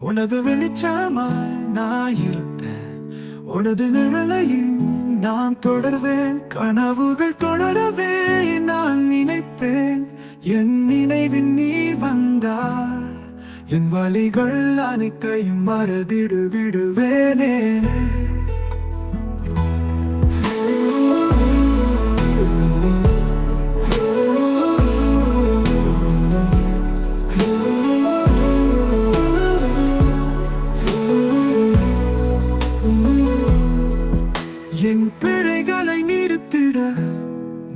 உனது வெளிச்சமாய் நான் இருப்பேன், உனது நிழலையும் நான் தொடர்வேன். கனவுகள் தொடரவே நான் நினைப்பேன். என் நினைவில் நீ வந்தால் என் வலிகள் அனைத்தையும் மறந்திடு விடுவேனே. என் பிழைகளை நிறுத்திட,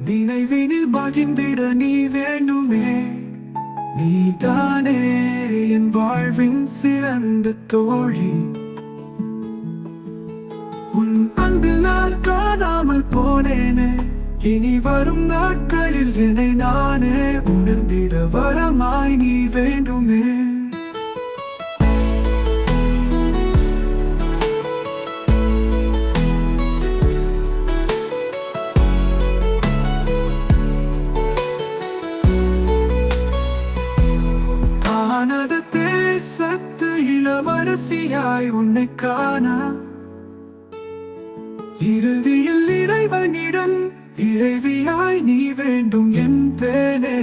நினைவினில் மகிழ்ந்திட நீ வேண்டுமே. நீதானே என் வாழ்வின் சிறந்த தோழி. உன் அன்பில் நான் காணாமல் போனேனே. இனி வரும் நாட்களில் என்னை நானே உணர்ந்திட வரமாய் நீ வேண்டுமே. காணாத தேசத்து இளவரசியாய் உன்னை காண, இறுதியில் இறைவனிடம் இறைவியாய் நீ வேண்டும் என்பேனே.